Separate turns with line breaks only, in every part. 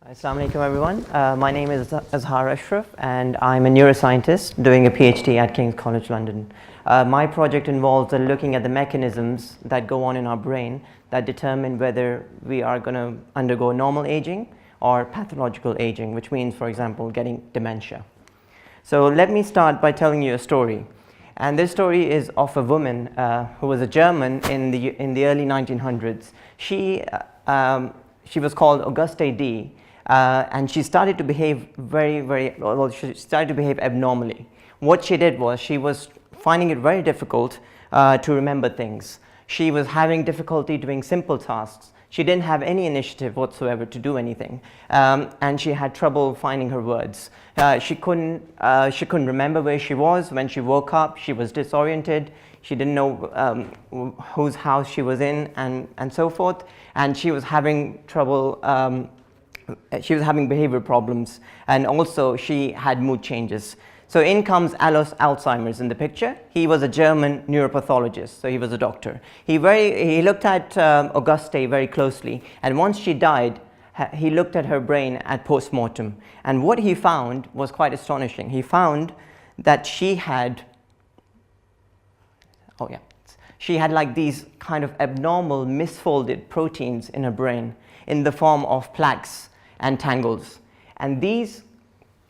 Assalamu alaikum everyone. My name is Azhaar Ashraf and I'm a neuroscientist doing a PhD at King's College London. My project involves looking at the mechanisms that go on in our brain that determine whether we are going to undergo normal aging or pathological aging, which means, for example, getting dementia. So let me start by telling you a story. And this story is of a woman who was a German in the early 1900s. She was called Auguste D. And she started to behave she started to behave abnormally. What she did was she was finding it very difficult to remember things. She was having difficulty doing simple tasks. She didn't have any initiative whatsoever to do anything, and she had trouble finding her words. She couldn't remember where she was when she woke up. She was disoriented. She didn't know whose house she was in, and so forth. And she was having trouble. She was having behavior problems, and also she had mood changes. So in comes Alzheimer's in the picture. He was a German neuropathologist, so he was a doctor. He looked at Auguste very closely, and once she died, he looked at her brain at post-mortem. And what he found was quite astonishing. He found that she had like these kind of abnormal misfolded proteins in her brain in the form of plaques and tangles, and these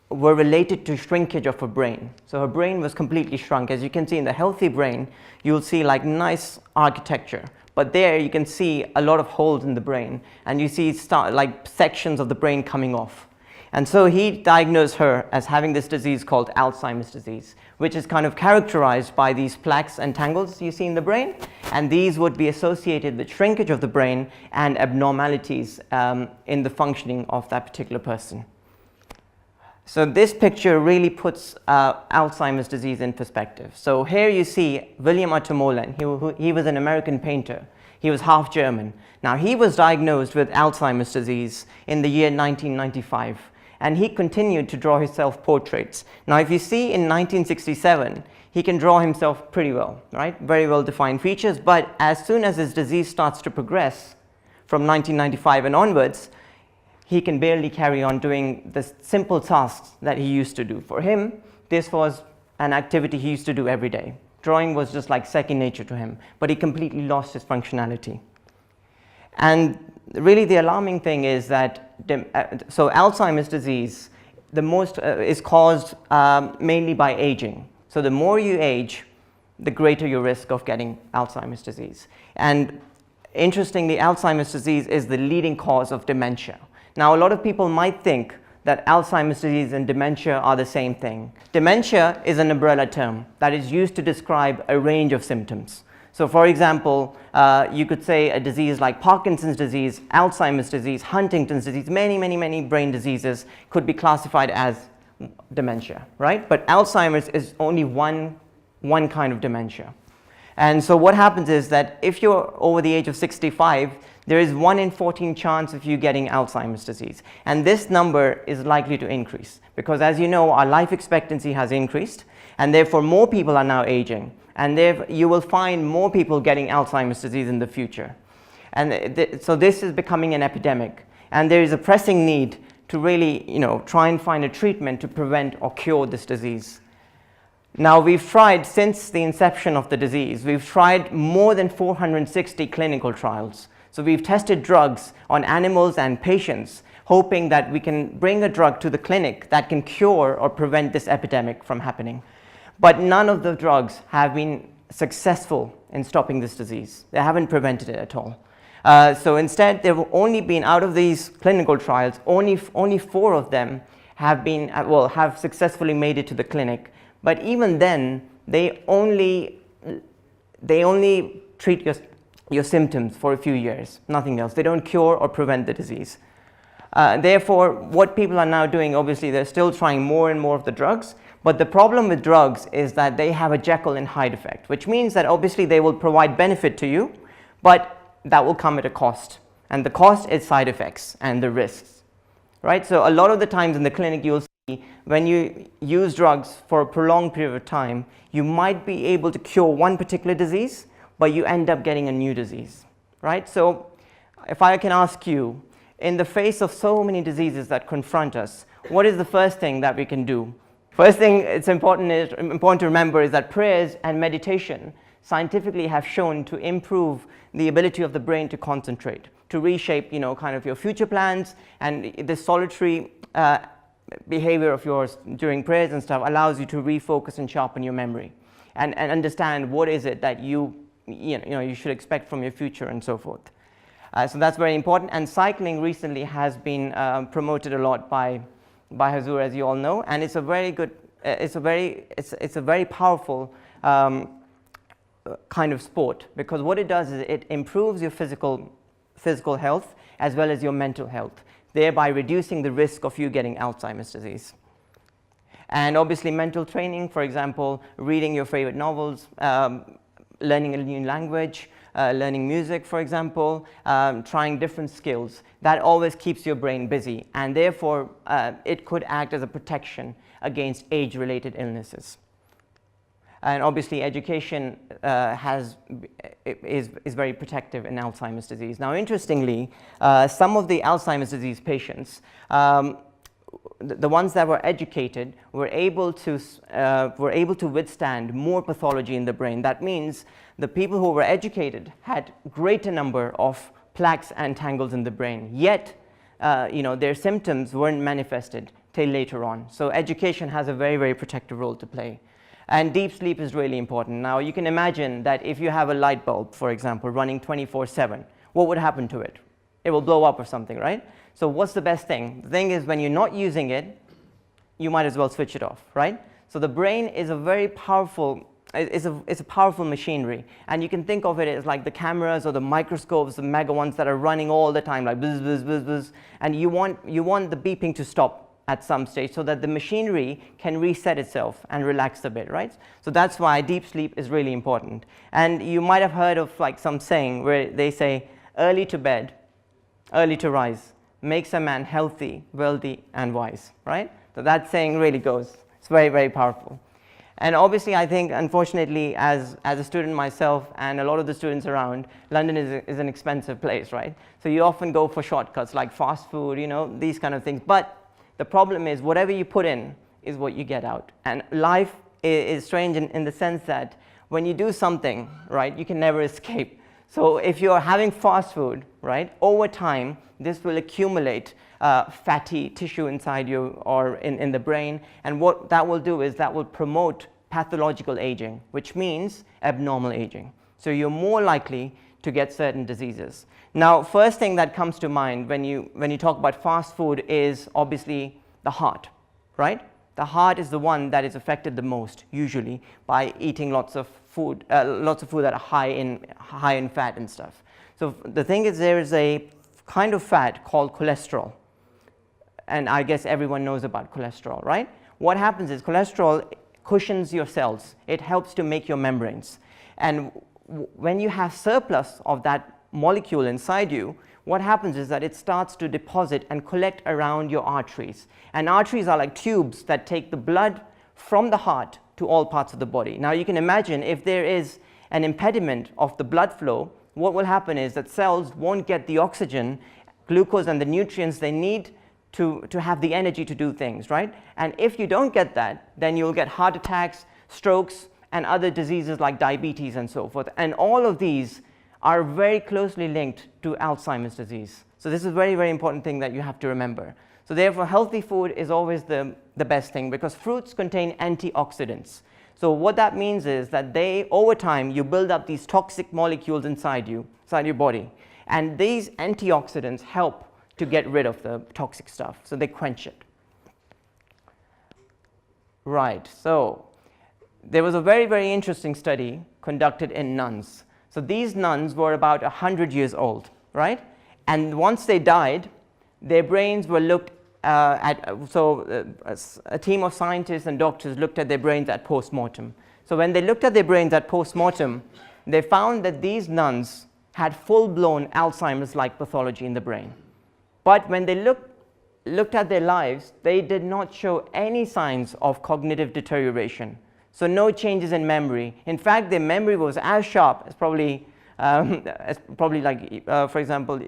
were related to shrinkage of her brain. So her brain was completely shrunk. As you can see in the healthy brain, you'll see like nice architecture, but there you can see a lot of holes in the brain, and you see like sections of the brain coming off. And so he diagnosed her as having this disease called Alzheimer's disease, which is kind of characterized by these plaques and tangles you see in the brain, and these would be associated with shrinkage of the brain and abnormalities in the functioning of that particular person. So this picture really puts Alzheimer's disease in perspective. So here you see William Otto. He was an American painter. He was half German. Now he was diagnosed with Alzheimer's disease in the year 1995. And he continued to draw his self-portraits. Now, if you see in 1967, he can draw himself pretty well, right? Very well-defined features, but as soon as his disease starts to progress from 1995 and onwards, he can barely carry on doing the simple tasks that he used to do. For him, this was an activity he used to do every day. Drawing was just like second nature to him, but he completely lost his functionality. And really the alarming thing is that so Alzheimer's disease is caused mainly by aging. So the more you age, the greater your risk of getting Alzheimer's disease. And interestingly, Alzheimer's disease is the leading cause of dementia. Now, a lot of people might think that Alzheimer's disease and dementia are the same thing. Dementia is an umbrella term that is used to describe a range of symptoms. So for example, you could say a disease like Parkinson's disease, Alzheimer's disease, Huntington's disease, many brain diseases could be classified as dementia, right? But Alzheimer's is only one kind of dementia. And so what happens is that if you're over the age of 65, there is 1 in 14 chance of you getting Alzheimer's disease. And this number is likely to increase because, as you know, our life expectancy has increased, and therefore more people are now aging. And therefore, you will find more people getting Alzheimer's disease in the future. And so this is becoming an epidemic. And there is a pressing need to really, try and find a treatment to prevent or cure this disease. Now, we've tried, since the inception of the disease, we've tried more than 460 clinical trials. So we've tested drugs on animals and patients, hoping that we can bring a drug to the clinic that can cure or prevent this epidemic from happening. But none of the drugs have been successful in stopping this disease. They haven't prevented it at all. So instead, there have only been, out of these clinical trials, only 4 of them have successfully made it to the clinic. But even then, they only treat your symptoms for a few years, nothing else. They don't cure or prevent the disease. Therefore, what people are now doing, obviously, they're still trying more and more of the drugs. But the problem with drugs is that they have a Jekyll and Hyde effect, which means that obviously they will provide benefit to you, but that will come at a cost. And the cost is side effects and the risks, right? So a lot of the times in the clinic, you'll see when you use drugs for a prolonged period of time, you might be able to cure one particular disease, but you end up getting a new disease, right? So if I can ask you, in the face of so many diseases that confront us, what is the first thing that we can do? First thing it's important to remember is that prayers and meditation scientifically have shown to improve the ability of the brain to concentrate, to reshape, kind of your future plans, and this solitary behavior of yours during prayers and stuff allows you to refocus and sharpen your memory and understand what is it that you should expect from your future and so forth. So that's very important, and cycling recently has been promoted a lot by Azhaar, as you all know, and it's a very good, it's a very powerful kind of sport, because what it does is it improves your physical health as well as your mental health, thereby reducing the risk of you getting Alzheimer's disease. And obviously mental training, for example, reading your favorite novels, learning a new language, learning music, for example, trying different skills, that always keeps your brain busy, and therefore it could act as a protection against age-related illnesses. And obviously education is very protective in Alzheimer's disease. Now interestingly, some of the Alzheimer's disease patients, the ones that were educated were able to withstand more pathology in the brain. That means the people who were educated had greater number of plaques and tangles in the brain, yet their symptoms weren't manifested till later on. So education has a very, very protective role to play. And deep sleep is really important. Now you can imagine that if you have a light bulb, for example, running 24/7, what would happen to it? It will blow up or something, right? So what's the best thing? The thing is, when you're not using it, you might as well switch it off, right? So the brain is a very powerful, it's a powerful machinery, and you can think of it as like the cameras or the microscopes, the mega ones that are running all the time, like buzz, buzz, buzz, buzz, and you want the beeping to stop at some stage so that the machinery can reset itself and relax a bit, right? So that's why deep sleep is really important. And you might have heard of like some saying where they say, early to bed, early to rise, makes a man healthy, wealthy, and wise, right? So that saying really goes. It's very, very powerful. And obviously, I think, unfortunately, as a student myself and a lot of the students around, London is an expensive place, right? So you often go for shortcuts like fast food, these kind of things. But the problem is, whatever you put in is what you get out. And life is strange in the sense that when you do something, right, you can never escape. So if you're having fast food, right, over time, this will accumulate fatty tissue inside you or in the brain. And what that will do is that will promote pathological aging, which means abnormal aging. So you're more likely to get certain diseases. Now, first thing that comes to mind when you talk about fast food is obviously the heart, right? The heart is the one that is affected the most, usually, by eating lots of food that are high in fat and stuff. So the thing is, there is a kind of fat called cholesterol, and I guess everyone knows about cholesterol, right? What happens is cholesterol cushions your cells. It helps to make your membranes, and when you have surplus of that molecule inside you, what happens is that it starts to deposit and collect around your arteries. And arteries are like tubes that take the blood from the heart to all parts of the body. Now you can imagine if there is an impediment of the blood flow, what will happen is that cells won't get the oxygen, glucose, and the nutrients they need to have the energy to do things, right? And if you don't get that, then you'll get heart attacks, strokes, and other diseases like diabetes and so forth. And all of these are very closely linked to Alzheimer's disease. So this is a very, very important thing that you have to remember. So therefore, healthy food is always the best thing, because fruits contain antioxidants. So what that means is that over time, you build up these toxic molecules inside your body. And these antioxidants help to get rid of the toxic stuff. So they quench it. Right, so there was a very, very interesting study conducted in nuns. So these nuns were about 100 years old, right? And once they died, their brains were looked at. So a team of scientists and doctors looked at their brains at post-mortem. So when they looked at their brains at post-mortem, they found that these nuns had full-blown Alzheimer's-like pathology in the brain. But when they looked at their lives, they did not show any signs of cognitive deterioration. So no changes in memory. In fact, their memory was as sharp as probably like, for example,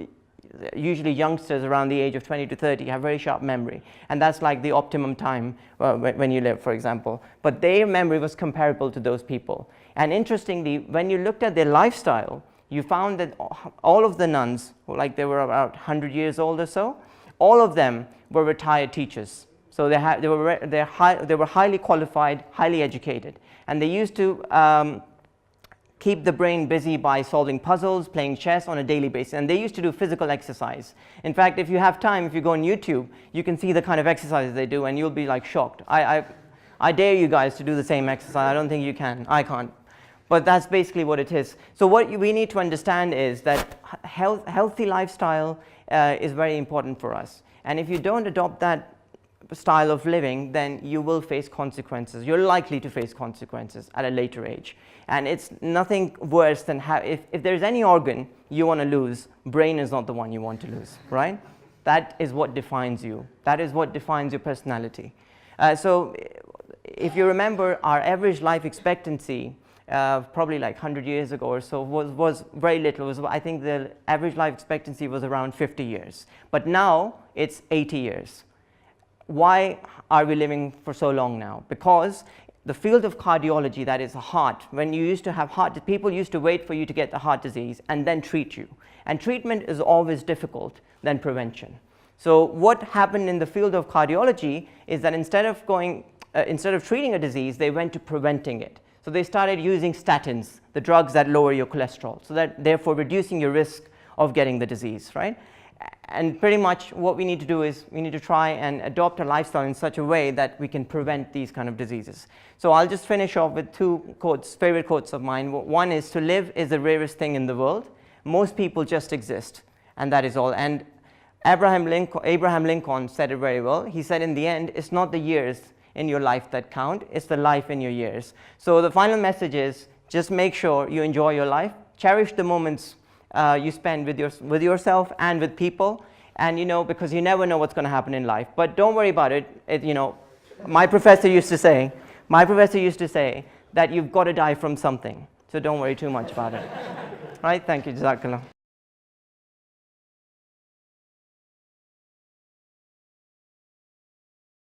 usually youngsters around the age of 20 to 30 have very sharp memory, and that's like the optimum time when you live, for example. But their memory was comparable to those people. And interestingly, when you looked at their lifestyle, you found that all of the nuns, like they were about 100 years old or so, all of them were retired teachers. So they were highly qualified, highly educated, and they used to keep the brain busy by solving puzzles, playing chess on a daily basis, and they used to do physical exercise. In fact, if you have time, if you go on YouTube, you can see the kind of exercises they do, and you'll be like shocked. I dare you guys to do the same exercise. I don't think you can. I can't. But that's basically what it is. So what we need to understand is that healthy lifestyle is very important for us. And if you don't adopt that style of living, then you will face consequences. You're likely to face consequences at a later age. And it's nothing worse than if there's any organ you want to lose, brain is not the one you want to lose, right? That is what defines you. That is what defines your personality. So if you remember, our average life expectancy probably like 100 years ago or so was very little. I think the average life expectancy was around 50 years. But now it's 80 years. Why are we living for so long now? Because the field of cardiology, that is the heart, when you used to have heart, people used to wait for you to get the heart disease and then treat you. And treatment is always difficult than prevention. So what happened in the field of cardiology is that instead of treating a disease, they went to preventing it. So they started using statins, the drugs that lower your cholesterol, so that therefore reducing your risk of getting the disease, right? And pretty much what we need to do is we need to try and adopt a lifestyle in such a way that we can prevent these kind of diseases. So I'll just finish off with two quotes, favorite quotes of mine. One is, "To live is the rarest thing in the world. Most people just exist, and that is all." And Abraham Lincoln said it very well. He said, in the end, it's not the years in your life that count, it's the life in your years. So the final message is, just make sure you enjoy your life, cherish the moments you spend with yourself and with people, and because you never know what's going to happen in life. But don't worry about it. My professor used to say that you've got to die from something. So don't worry too much about it. Right? Thank you. Jazakallah.